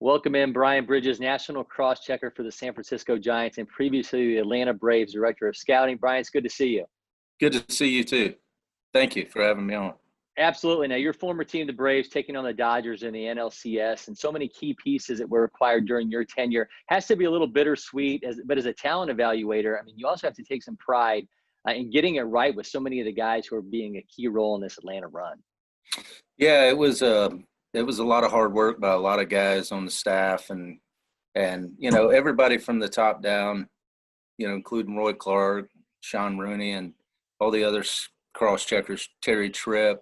Welcome in Brian Bridges, national crosschecker for the San Francisco Giants and previously the Atlanta Braves director of scouting. Brian, it's good to see you. Good to see you too. Thank you for having me on. Absolutely. Now, your former team, the Braves, taking on the Dodgers in the NLCS, and so many key pieces that were required during your tenure. Has to be a little bittersweet, but as a talent evaluator, I mean, you also have to take some pride in getting it right with so many of the guys who are being a key role in this Atlanta run. Yeah, it was a lot of hard work by a lot of guys on the staff and everybody from the top down, including Roy Clark, Sean Rooney, and all the other cross checkers, Terry Tripp,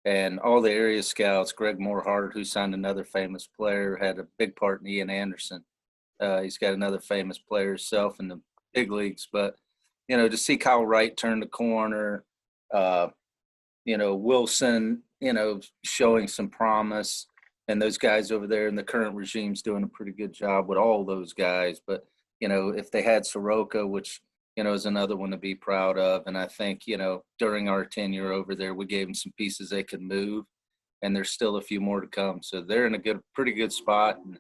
and all the area scouts. Greg Morehart, who signed another famous player, had a big part in Ian Anderson. He's got another famous player himself in the big leagues. But to see Kyle Wright turn the corner, Wilson, showing some promise, and those guys over there in the current regime's doing a pretty good job with all those guys. But, if they had Soroka, which, is another one to be proud of. And I think, during our tenure over there, we gave them some pieces they could move, and there's still a few more to come. So they're in a pretty good spot. And,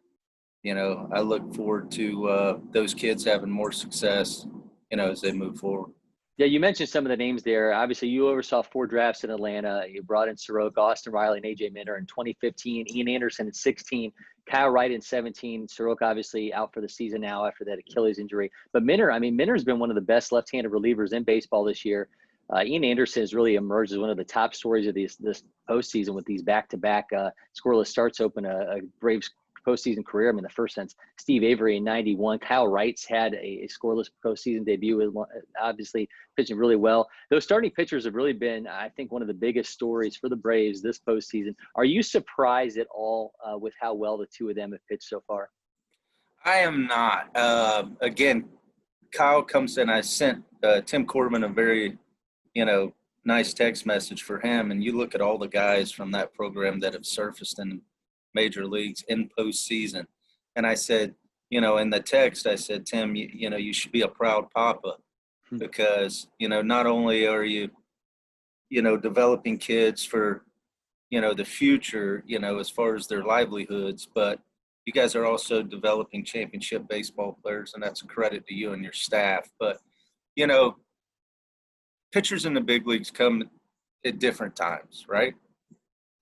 I look forward to those kids having more success, as they move forward. Yeah, you mentioned some of the names there. Obviously, you oversaw 4 drafts in Atlanta. You brought in Soroka, Austin Riley, and A.J. Minter in 2015, Ian Anderson in 16, Kyle Wright in 17. Soroka obviously out for the season now after that Achilles injury. But Minter's been one of the best left-handed relievers in baseball this year. Ian Anderson has really emerged as one of the top stories of this postseason with these back-to-back scoreless starts open a Braves postseason career. I mean, the first since Steve Avery in 91. Kyle Wright's had a scoreless postseason debut, obviously pitching really well. Those starting pitchers have really been, I think, one of the biggest stories for the Braves this postseason. Are you surprised at all with how well the two of them have pitched so far? I am not. Again, Kyle comes in. I sent Tim Corbin a very, nice text message for him. And you look at all the guys from that program that have surfaced in major leagues in postseason. And I said, in the text, I said, Tim, you should be a proud papa because, not only are you, developing kids for, the future, as far as their livelihoods, but you guys are also developing championship baseball players, and that's a credit to you and your staff. But, pitchers in the big leagues come at different times, right?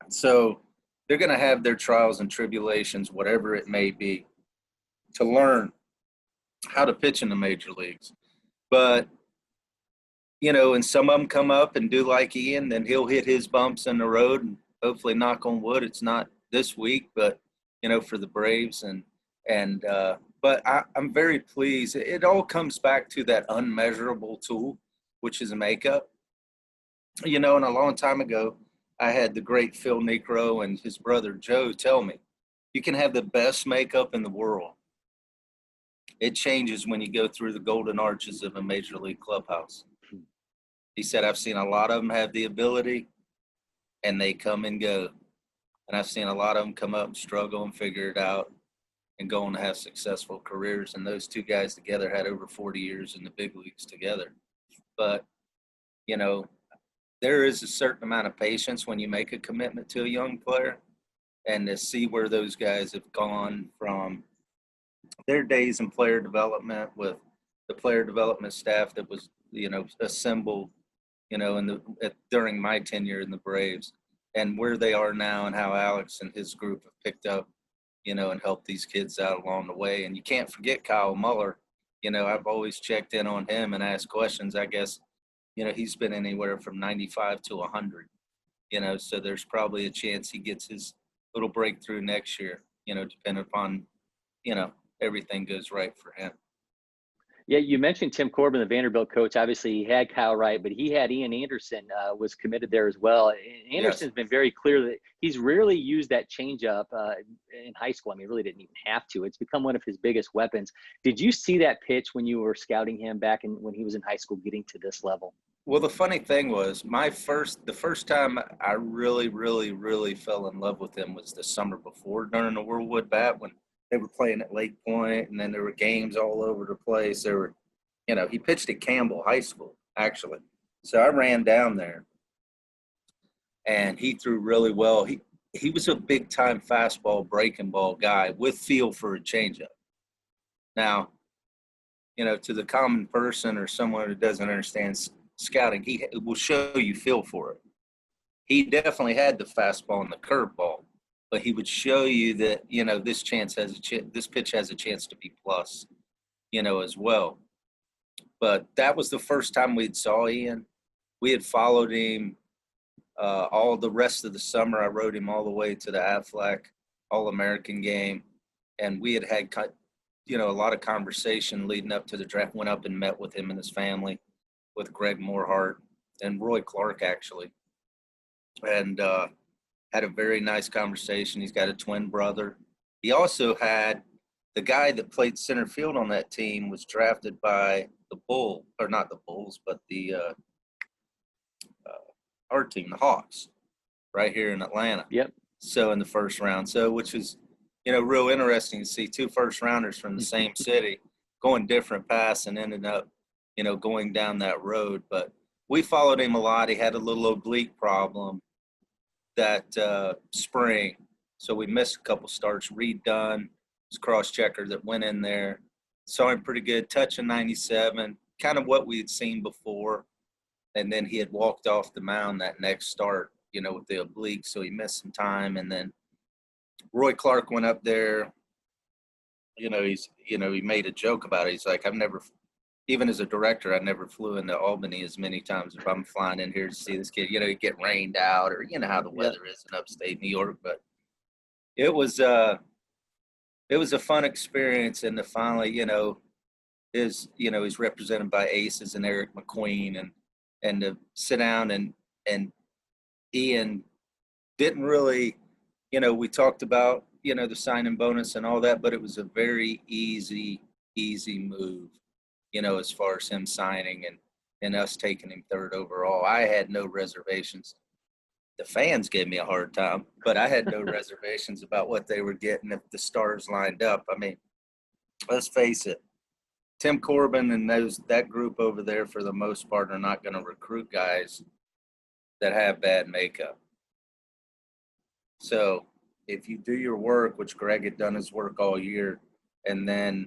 So they're going to have their trials and tribulations, whatever it may be, to learn how to pitch in the major leagues. But, and some of them come up and do like Ian, then he'll hit his bumps in the road, and hopefully, knock on wood, it's not this week, but, for the Braves. But I'm very pleased. It all comes back to that unmeasurable tool, which is makeup. And a long time ago, I had the great Phil Necro and his brother Joe tell me, you can have the best makeup in the world. It changes when you go through the golden arches of a major league clubhouse. He said, I've seen a lot of them have the ability, and they come and go. And I've seen a lot of them come up and struggle and figure it out and go on to have successful careers. And those two guys together had over 40 years in the big leagues together. But, there is a certain amount of patience when you make a commitment to a young player, and to see where those guys have gone from their days in player development with the player development staff that was, assembled, during my tenure in the Braves, and where they are now and how Alex and his group have picked up, and helped these kids out along the way. And you can't forget Kyle Muller. I've always checked in on him and asked questions. I guess, he's been anywhere from 95 to 100, so there's probably a chance he gets his little breakthrough next year, depending upon, everything goes right for him. Yeah, you mentioned Tim Corbin, the Vanderbilt coach. Obviously, he had Kyle Wright, but he had Ian Anderson was committed there as well. And Anderson's been very clear that he's rarely used that changeup in high school. I mean, he really didn't even have to. It's become one of his biggest weapons. Did you see that pitch when you were scouting him back when he was in high school getting to this level? Well, the funny thing was the first time I really, really, really fell in love with him was the summer before during the Worldwood Bat when they were playing at LakePoint, and then there were games all over the place. There were, he pitched at Campbell High School, actually. So I ran down there, and he threw really well. he was a big-time fastball, breaking ball guy with feel for a changeup. Now, to the common person or someone who doesn't understand scouting, he will show you feel for it. He definitely had the fastball and the curveball, but he would show you that, this this pitch has a chance to be plus, as well. But that was the first time we'd saw Ian. We had followed him all the rest of the summer. I rode him all the way to the Aflac All-American game, and we had a lot of conversation leading up to the draft. Went up and met with him and his family, with Greg Morehart and Roy Clark, actually, and had a very nice conversation. He's got a twin brother. He also had the guy that played center field on that team was drafted by not the Bulls, but the our team, the Hawks, right here in Atlanta. Yep. So in the first round, which was, real interesting to see two first rounders from the same city going different paths and ended up, going down that road. But we followed him a lot. He had a little oblique problem that spring, so we missed a couple starts. Reed Dunn was crosschecker that went in there. Saw him pretty good, touching 97, kind of what we had seen before. And then he had walked off the mound that next start, with the oblique, so he missed some time. And then Roy Clark went up there. He made a joke about it. He's like, even as a director, I never flew into Albany as many times if I'm flying in here to see this kid. You get rained out, or how the weather is in upstate New York. But it was a fun experience, and to finally, he's represented by aces and Eric McQueen, and to sit down and Ian didn't really, we talked about, the signing bonus and all that, but it was a very easy move, as far as him signing and us taking him third overall. I had no reservations. The fans gave me a hard time, but I had no reservations about what they were getting if the stars lined up. I mean, let's face it, Tim Corbin and that group over there, for the most part, are not going to recruit guys that have bad makeup. So if you do your work, which Greg had done his work all year, and then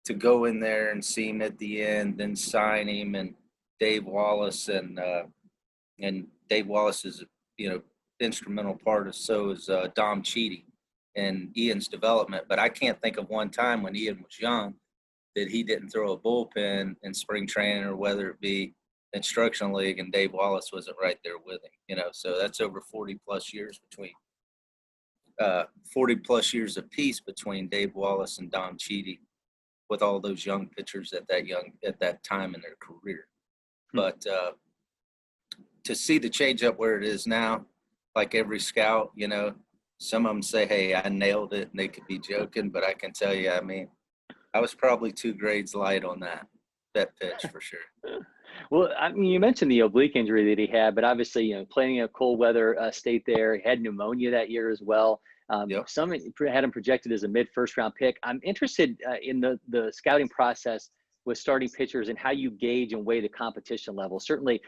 to go in there and see him at the end, then sign him, and Dave Wallace, and Dave Wallace is, instrumental part of, so is Dom Cheedy and Ian's development. But I can't think of one time when Ian was young that he didn't throw a bullpen in spring training, or whether it be instructional league, and Dave Wallace wasn't right there with him, so that's over 40 plus years apiece between Dave Wallace and Dom Cheedy, with all those young pitchers at that time in their career. But to see the change up where it is now, like every scout, some of them say, hey, I nailed it, and they could be joking, but I can tell you, I mean, I was probably 2 grades light on that pitch for sure. Well, I mean, you mentioned the oblique injury that he had, but obviously, playing in a cold weather state there, he had pneumonia that year as well. Yep. Some had him projected as a mid-first round pick. I'm interested in the scouting process with starting pitchers and how you gauge and weigh the competition level. Certainly,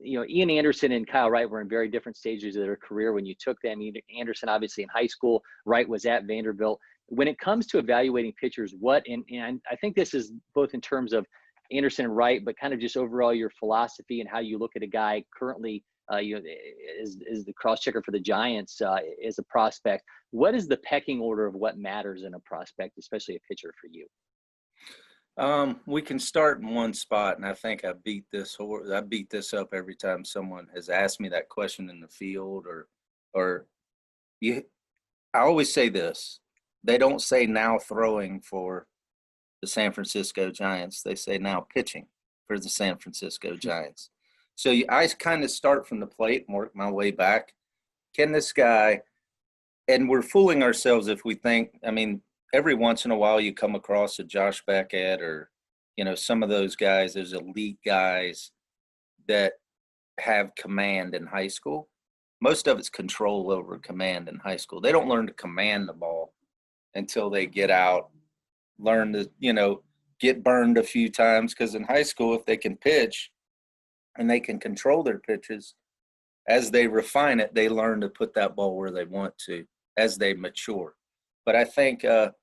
Ian Anderson and Kyle Wright were in very different stages of their career when you took them. Anderson, obviously, in high school. Wright was at Vanderbilt. When it comes to evaluating pitchers, and I think this is both in terms of Anderson and Wright, but kind of just overall your philosophy and how you look at a guy currently, is the cross-checker for the Giants as a prospect. What is the pecking order of what matters in a prospect, especially a pitcher for you? We can start in one spot, and I think I beat this up every time someone has asked me that question in the field, I always say this: they don't say now throwing for the San Francisco Giants. They say now pitching for the San Francisco Giants. So I kind of start from the plate and work my way back. Can this guy, and we're fooling ourselves if we think, I mean, every once in a while you come across a Josh Beckett or, some of those guys, those elite guys that have command in high school. Most of it's control over command in high school. They don't learn to command the ball until they get out, learn to, get burned a few times, because in high school, if they can pitch and they can control their pitches, as they refine it, they learn to put that ball where they want to as they mature. But I think the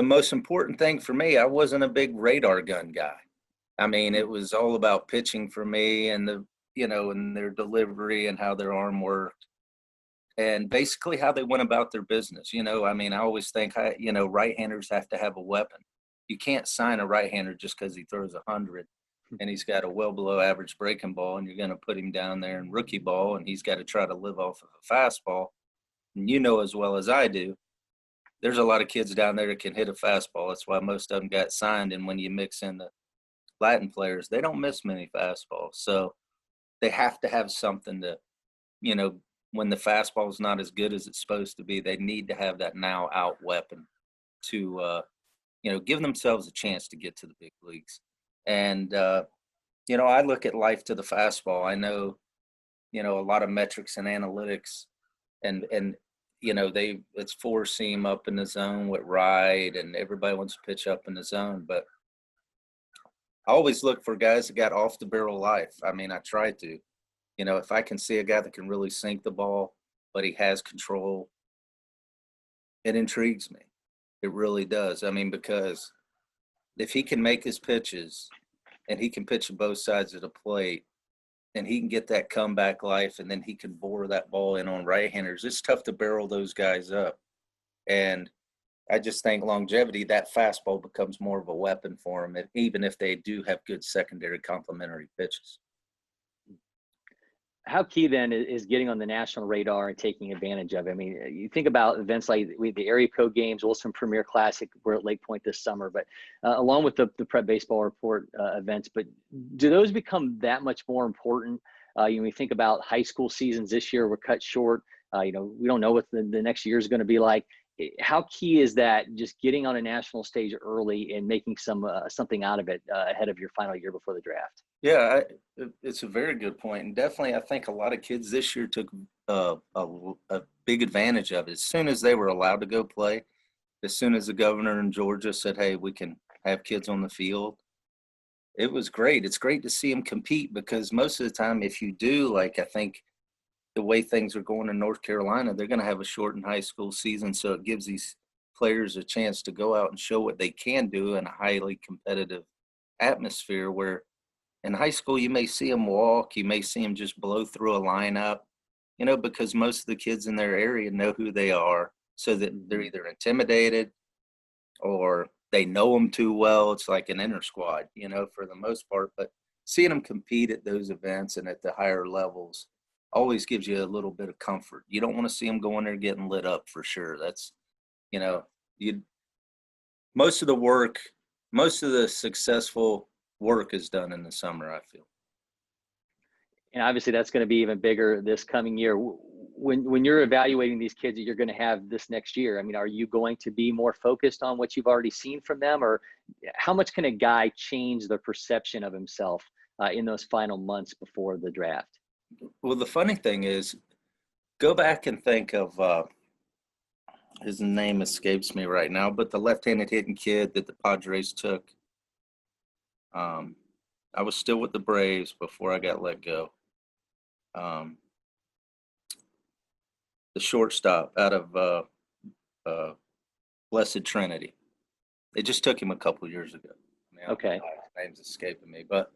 most important thing for me, I wasn't a big radar gun guy. I mean, it was all about pitching for me and and their delivery and how their arm worked and basically how they went about their business. I mean, I always think, right-handers have to have a weapon. You can't sign a right-hander just because he throws 100 and he's got a well below average breaking ball, and you're going to put him down there in rookie ball and he's got to try to live off of a fastball. And as well as I do, there's a lot of kids down there that can hit a fastball. That's why most of them got signed. And when you mix in the Latin players, they don't miss many fastballs. So they have to have something to, when the fastball is not as good as it's supposed to be, they need to have that now out weapon to, give themselves a chance to get to the big leagues. And, I look at life to the fastball. I know, a lot of metrics and analytics and it's four seam up in the zone with Wright, and everybody wants to pitch up in the zone. But I always look for guys that got off the barrel life. I mean, I try to. If I can see a guy that can really sink the ball, but he has control, it intrigues me. It really does. I mean, because if he can make his pitches and he can pitch to both sides of the plate and he can get that comeback life and then he can bore that ball in on right-handers, it's tough to barrel those guys up. And I just think longevity, that fastball becomes more of a weapon for them, even if they do have good secondary complementary pitches. How key then is getting on the national radar and taking advantage of it? I mean, you think about events like the area code games, Wilson Premier Classic. We're at LakePoint this summer, but along with the Prep Baseball Report events, but do those become that much more important? We think about high school seasons this year were cut short. We don't know what the next year is going to be like. How key is that, just getting on a national stage early and making something out of it ahead of your final year before the draft? Yeah, it's a very good point. And definitely, I think a lot of kids this year took a big advantage of it. As soon as they were allowed to go play, as soon as the governor in Georgia said, hey, we can have kids on the field, it was great. It's great to see them compete, because most of the time, if you do, I think the way things are going in North Carolina, they're going to have a shortened high school season. So it gives these players a chance to go out and show what they can do in a highly competitive atmosphere, where in high school, you may see them walk, you may see them just blow through a lineup, because most of the kids in their area know who they are, so that they're either intimidated or they know them too well. It's like an inner squad, for the most part. But seeing them compete at those events and at the higher levels always gives you a little bit of comfort. You don't want to see them going there getting lit up, for sure. That's, most of the successful work is done in the summer, I feel. And obviously that's going to be even bigger this coming year. When you're evaluating these kids that you're going to have this next year, I mean, are you going to be more focused on what you've already seen from them, or how much can a guy change the perception of himself in those final months before the draft? Well, the funny thing is, go back and think of his name escapes me right now, but the left-handed hitting kid that the Padres took. I was still with the Braves before I got let go. The shortstop out of Blessed Trinity. They just took him a couple years ago. Okay. His name's escaping me, but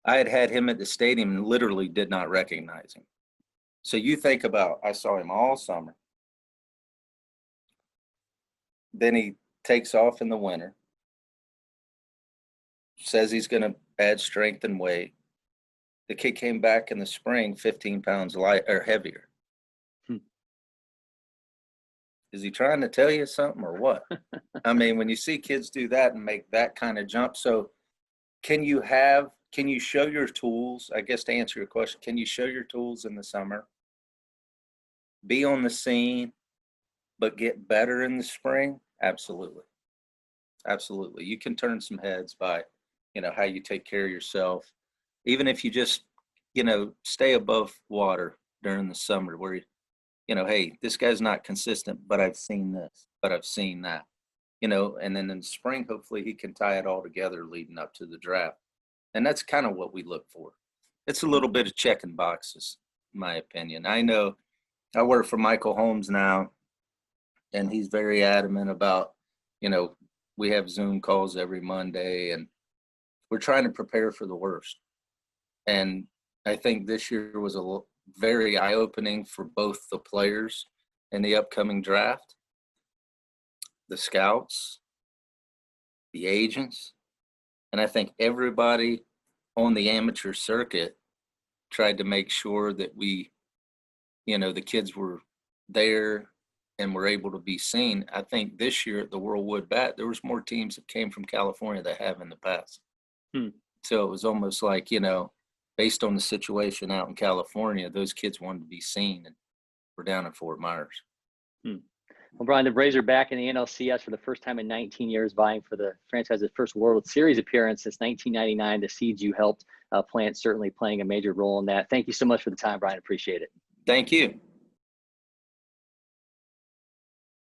I had him at the stadium and literally did not recognize him. So you think about, I saw him all summer. Then he takes off in the winter. Says he's going to add strength and weight. The kid came back in the spring 15 pounds light or heavier. Is he trying to tell you something or what? I mean, when you see kids do that and make that kind of jump, so can you show your tools? I guess to answer your question, can you show your tools in the summer? Be on the scene, but get better in the spring? Absolutely. Absolutely. You can turn some heads by how you take care of yourself, even if you just, stay above water during the summer, where, hey, this guy's not consistent, but I've seen this, but I've seen that, and then in the spring, hopefully he can tie it all together leading up to the draft. And that's kind of what we look for. it's a little bit of checking boxes, in my opinion. I know I work for Michael Holmes now, and he's very adamant about, we have Zoom calls every Monday, and we're trying to prepare for the worst. And I think this year was very eye-opening for both the players in the upcoming draft, the scouts, the agents, and I think everybody on the amateur circuit tried to make sure that we, the kids were there and were able to be seen. I think this year at the World Wood Bat, there was more teams that came from California that have in the past. So it was almost like, based on the situation out in California, those kids wanted to be seen, and we're down in Fort Myers. Well, Brian, the Braves are back in the NLCS for the first time in 19 years, vying for the franchise's first World Series appearance since 1999. The seeds you helped plant certainly playing a major role in that. Thank you so much for the time, Brian. Appreciate it. Thank you.